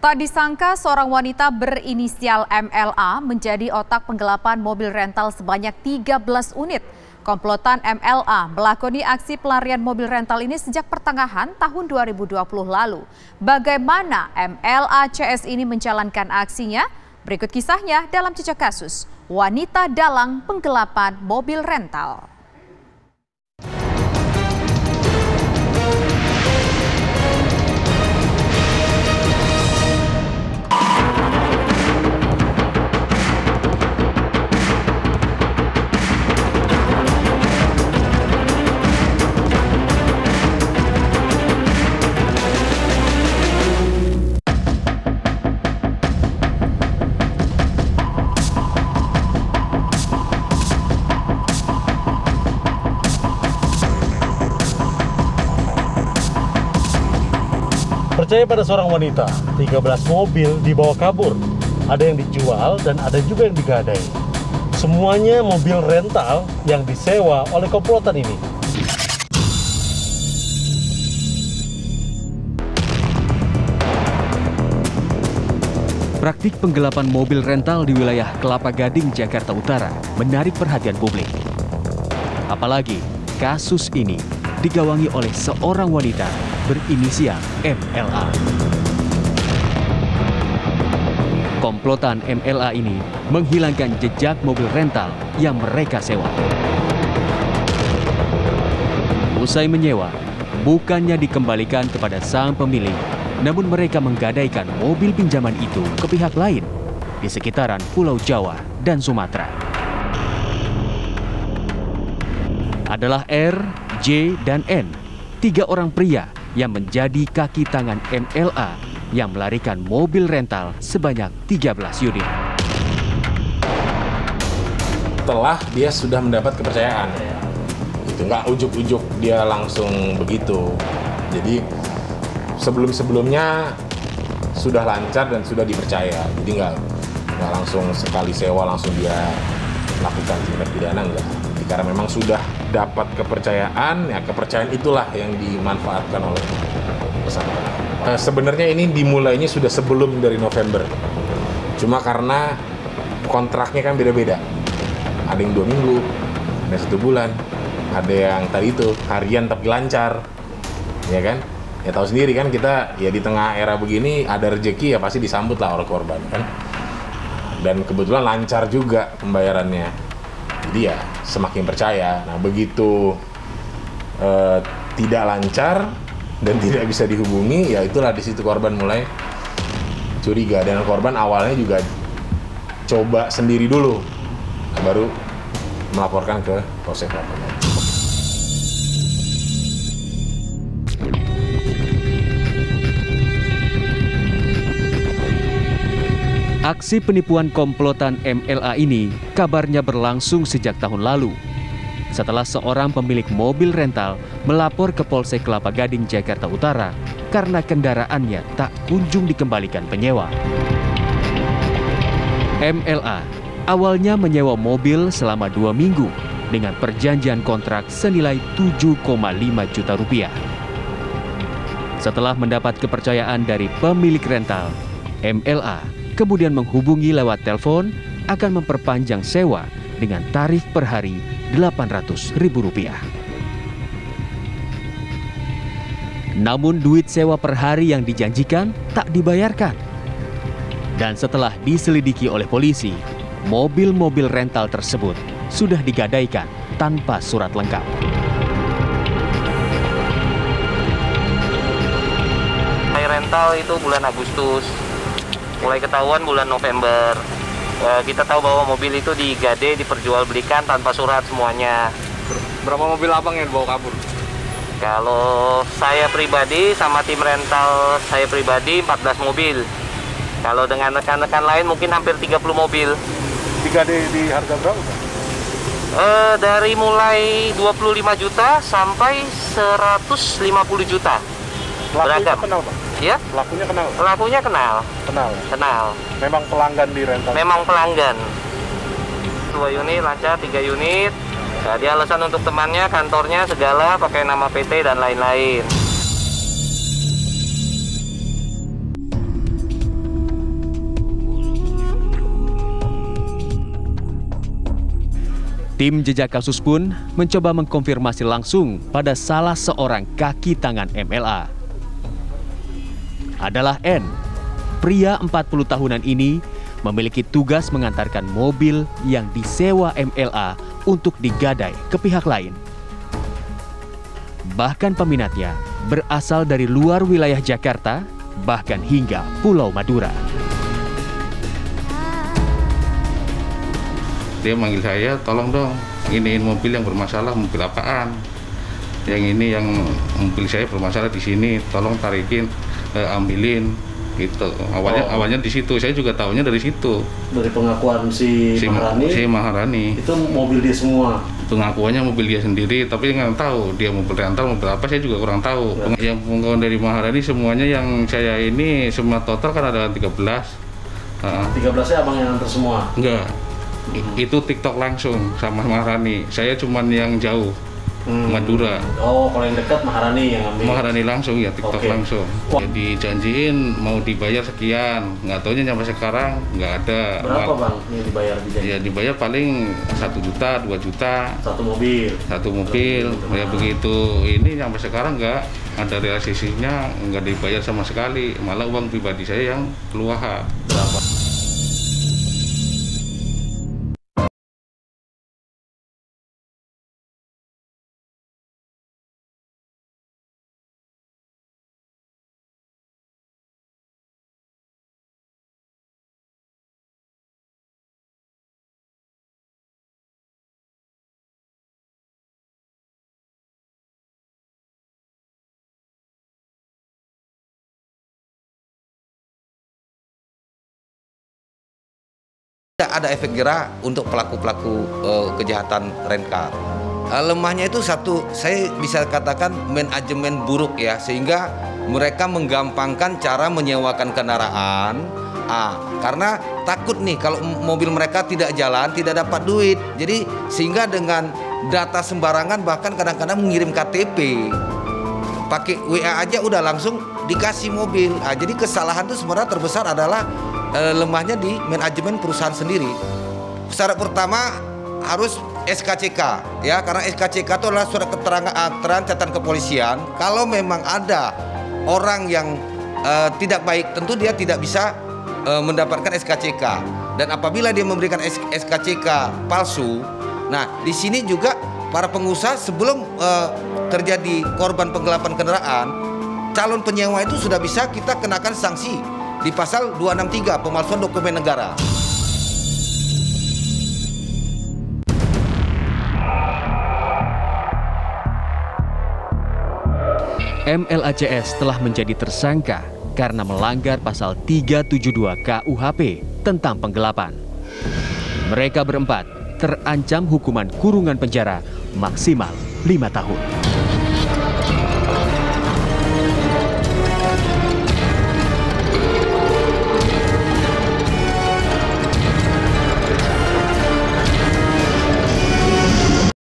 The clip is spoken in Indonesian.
Tak disangka seorang wanita berinisial MLA menjadi otak penggelapan mobil rental sebanyak 13 unit. Komplotan MLA melakoni aksi pelarian mobil rental ini sejak pertengahan tahun 2020 lalu. Bagaimana MLA CS ini menjalankan aksinya? Berikut kisahnya dalam Jejak Kasus Wanita Dalang Penggelapan Mobil Rental. Percaya pada seorang wanita, 13 mobil dibawa kabur. Ada yang dijual dan ada juga yang digadai. Semuanya mobil rental yang disewa oleh komplotan ini. Praktik penggelapan mobil rental di wilayah Kelapa Gading, Jakarta Utara menarik perhatian publik. Apalagi kasus ini digawangi oleh seorang wanita berinisial MLA. Komplotan MLA ini menghilangkan jejak mobil rental yang mereka sewa. Usai menyewa, bukannya dikembalikan kepada sang pemilik, namun mereka menggadaikan mobil pinjaman itu ke pihak lain di sekitaran Pulau Jawa dan Sumatera. Adalah R, J, dan N, 3 orang pria yang menjadi kaki tangan MLA yang melarikan mobil rental sebanyak 13 unit. Setelah dia sudah mendapat kepercayaan, itu nggak ujuk-ujuk dia langsung begitu. Jadi sebelum-sebelumnya sudah lancar dan sudah dipercaya. Jadi nggak langsung sekali sewa langsung dia lakukan tindak pidana, enggak. Karena memang sudah dapat kepercayaan, ya kepercayaan itulah yang dimanfaatkan oleh tersangka. Sebenarnya ini dimulainya sudah sebelum dari November. Cuma karena kontraknya kan beda-beda. Ada yang 2 minggu, ada 1 bulan, ada yang tadi itu harian tapi lancar, ya kan? Ya tahu sendiri kan kita ya di tengah era begini ada rezeki ya pasti disambut lah oleh korban kan. Dan kebetulan lancar juga pembayarannya. Jadi ya semakin percaya. Nah begitu tidak lancar dan tidak bisa dihubungi, ya itulah di situ korban mulai curiga. Dan korban awalnya juga coba sendiri dulu, baru melaporkan ke Polsek Kelapa Gading. Aksi penipuan komplotan MLA ini kabarnya berlangsung sejak tahun lalu. Setelah seorang pemilik mobil rental melapor ke Polsek Kelapa Gading, Jakarta Utara karena kendaraannya tak kunjung dikembalikan penyewa. MLA awalnya menyewa mobil selama 2 minggu dengan perjanjian kontrak senilai 7,5 juta rupiah. Setelah mendapat kepercayaan dari pemilik rental, MLA kemudian menghubungi lewat telepon akan memperpanjang sewa dengan tarif per hari Rp800.000. Namun duit sewa per hari yang dijanjikan tak dibayarkan. Dan setelah diselidiki oleh polisi, mobil-mobil rental tersebut sudah digadaikan tanpa surat lengkap. Rental itu bulan Agustus. Mulai ketahuan bulan November. Kita tahu bahwa mobil itu digade, diperjualbelikan tanpa surat semuanya. Berapa mobil abang yang dibawa kabur? Kalau saya pribadi sama tim rental saya pribadi 14 mobil. Kalau dengan rekan-rekan lain mungkin hampir 30 mobil. Digade di harga berapa? Dari mulai 25 juta sampai 150 juta. Pelakunya kenal, Pak? Ya? Pelakunya kenal? Pelakunya kenal. Kenal? Kenal. Memang pelanggan di rental? Memang pelanggan. 2 unit lancar, 3 unit. Nah, dia alasan untuk temannya, kantornya, segala, pakai nama PT dan lain-lain. Tim Jejak Kasus pun mencoba mengkonfirmasi langsung pada salah seorang kaki tangan MLA. Adalah N. Pria 40 tahunan ini memiliki tugas mengantarkan mobil yang disewa MLA untuk digadai ke pihak lain. Bahkan peminatnya berasal dari luar wilayah Jakarta, bahkan hingga Pulau Madura. Dia manggil saya, tolong dong, iniin mobil yang bermasalah, mobil apaan? Yang ini yang mobil saya bermasalah di sini, tolong tarikin, ambilin, gitu. Awalnya di situ, saya juga tahunya dari situ. Dari pengakuan si Maharani? Si Maharani. Itu mobil dia semua? Pengakuannya mobil dia sendiri, tapi nggak tahu dia mobil rental, mobil apa, saya juga kurang tahu. Ya. Yang pengakuan dari Maharani semuanya yang saya ini, semua total kan ada 13. 13-nya abang yang antar semua? Enggak. Itu TikTok langsung sama Maharani. Saya cuman yang jauh, Madura. Oh, kalau yang dekat Maharani yang ambil? Maharani langsung ya, TikTok langsung. Jadi janjiin mau dibayar sekian, nggak taunya sampai sekarang nggak ada. Berapa bang yang dibayar? Ya dibayar paling 1 juta, 2 juta. Satu mobil? Satu mobil. Ya begitu. Ini sampai sekarang nggak ada realisasinya, nggak dibayar sama sekali. Malah uang pribadi saya yang keluar. Berapa? Tidak ada efek jerah untuk pelaku-pelaku kejahatan rencar. Lemahnya itu satu, saya bisa katakan manajemen buruk ya, sehingga mereka menggampangkan cara menyewakan kendaraan. Karena takut nih kalau mobil mereka tidak jalan, tidak dapat duit. Jadi sehingga dengan data sembarangan, bahkan kadang-kadang mengirim KTP, pakai WA aja udah langsung dikasih mobil. Jadi kesalahan itu sebenarnya terbesar adalah lemahnya di manajemen perusahaan sendiri. Syarat pertama harus SKCK ya, karena SKCK itu adalah surat keterangan catatan kepolisian. Kalau memang ada orang yang tidak baik, tentu dia tidak bisa mendapatkan SKCK. Dan apabila dia memberikan SKCK palsu, nah di sini juga para pengusaha sebelum terjadi korban penggelapan kendaraan, calon penyewa itu sudah bisa kita kenakan sanksi di pasal 263 pemalsuan dokumen negara. MLACS telah menjadi tersangka karena melanggar pasal 372 KUHP tentang penggelapan. Mereka berempat terancam hukuman kurungan penjara maksimal 5 tahun.